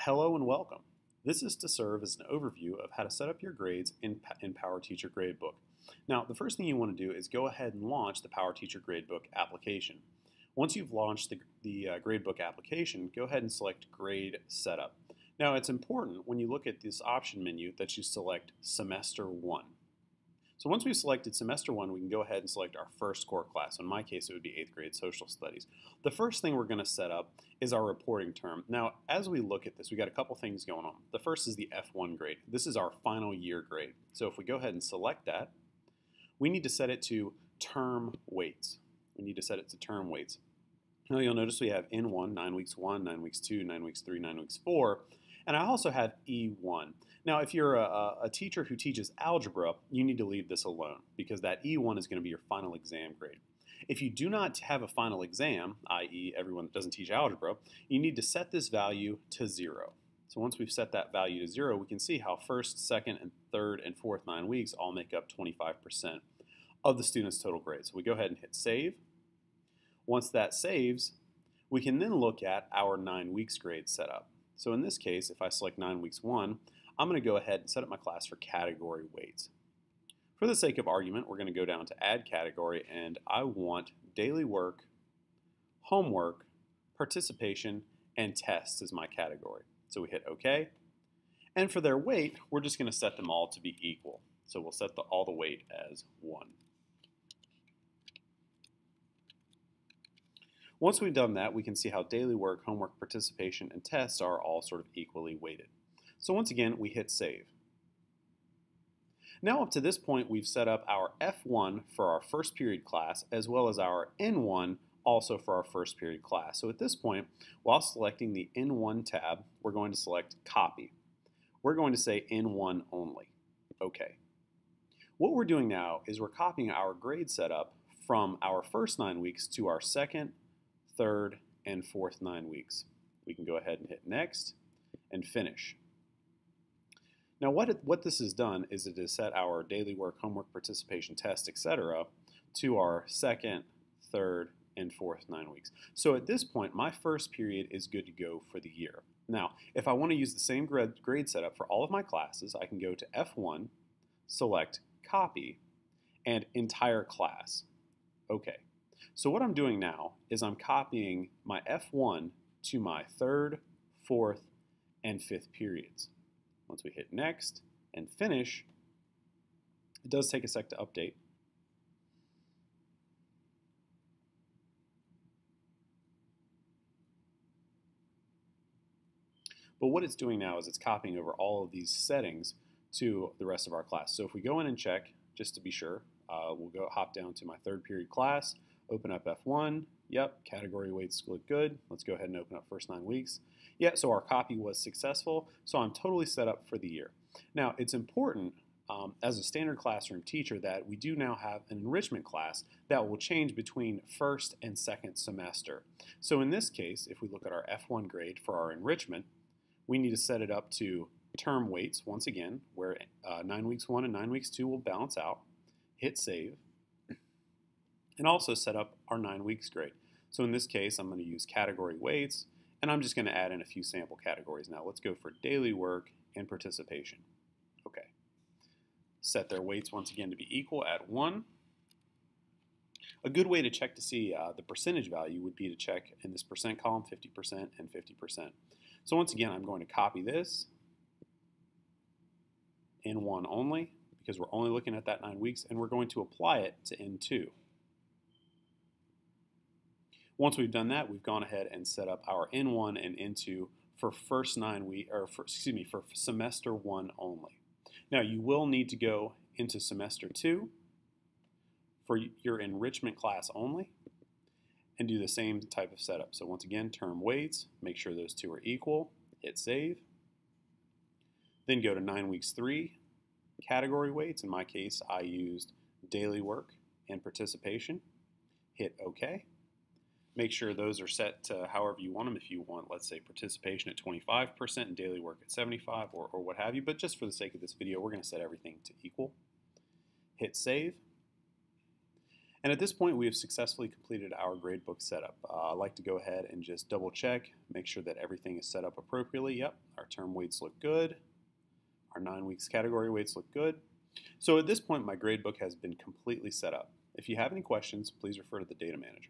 Hello and welcome. This is to serve as an overview of how to set up your grades in PowerTeacher Gradebook. Now, the first thing you want to do is go ahead and launch the PowerTeacher Gradebook application. Once you've launched the Gradebook application, go ahead and select Grade Setup. Now, it's important when you look at this option menu that you select Semester 1. So once we've selected Semester 1, we can go ahead and select our first core class. In my case, it would be 8th grade Social Studies. The first thing we're going to set up is our reporting term. Now, as we look at this, we got a couple things going on. The first is the F1 grade. This is our final year grade. So if we go ahead and select that, we need to set it to term weights. Now you'll notice we have N1, 9 weeks 1, 9 weeks 2, 9 weeks 3, 9 weeks 4, and I also have E1. Now, if you're a teacher who teaches algebra, you need to leave this alone because that E1 is going to be your final exam grade. If you do not have a final exam, i.e. everyone that doesn't teach algebra, you need to set this value to 0. So once we've set that value to 0, we can see how first, second, and third, and fourth 9 weeks all make up 25% of the student's total grade. So we go ahead and hit save. Once that saves, we can then look at our 9 weeks grade setup. So in this case, if I select 9 weeks 1, I'm going to go ahead and set up my class for category weights. For the sake of argument, we're going to go down to add category, and I want daily work, homework, participation, and tests as my category. So we hit OK. And for their weight, we're just going to set them all to be equal. So we'll set all the weight as 1. Once we've done that, we can see how daily work, homework, participation, and tests are all sort of equally weighted. So once again, we hit save. Now up to this point, we've set up our F1 for our first period class, as well as our N1 also for our first period class. So at this point, while selecting the N1 tab, we're going to select Copy. We're going to say N1 only. Okay. What we're doing now is we're copying our grade setup from our first 9 weeks to our second, third, and fourth 9 weeks. We can go ahead and hit Next and Finish. Now what this has done is it has set our daily work, homework, participation, test, etc. to our second, third, and fourth 9 weeks. So at this point, my first period is good to go for the year. Now, if I want to use the same grade setup for all of my classes, I can go to F1, select Copy, and Entire Class. Okay. So what I'm doing now is I'm copying my F1 to my third, fourth, and fifth periods. Once we hit Next and Finish, it does take a sec to update. But what it's doing now is it's copying over all of these settings to the rest of our class. So if we go in and check, just to be sure, we'll hop down to my third period class, open up F1, yep, category weights look good. Let's go ahead and open up first 9 weeks. Yeah, so our copy was successful, so I'm totally set up for the year. Now, it's important as a standard classroom teacher that we do now have an enrichment class that will change between first and second semester. So in this case, if we look at our F1 grade for our enrichment, we need to set it up to term weights, once again, where 9 weeks 1 and 9 weeks 2 will balance out, hit save, and also set up our 9 weeks grade. So in this case, I'm going to use category weights, and I'm just going to add in a few sample categories. Now let's go for daily work and participation. Okay. Set their weights once again to be equal at 1. A good way to check to see the percentage value would be to check in this percent column 50% and 50%. So once again, I'm going to copy this N1 only because we're only looking at that 9 weeks, and we're going to apply it to N2. Once we've done that, we've gone ahead and set up our N1 and N2 for first 9 weeks, or for semester 1 only. Now you will need to go into semester 2 for your enrichment class only and do the same type of setup. So once again, term weights, make sure those two are equal, hit save. Then go to 9 weeks 3, category weights. In my case, I used daily work and participation, hit OK. Make sure those are set to however you want them. If you want, let's say, participation at 25% and daily work at 75% or what have you. But just for the sake of this video, we're going to set everything to equal. Hit save. And at this point, we have successfully completed our gradebook setup. I'd like to go ahead and just double check, make sure that everything is set up appropriately. Yep, our term weights look good. Our 9 weeks category weights look good. So at this point, my gradebook has been completely set up. If you have any questions, please refer to the Data Manager.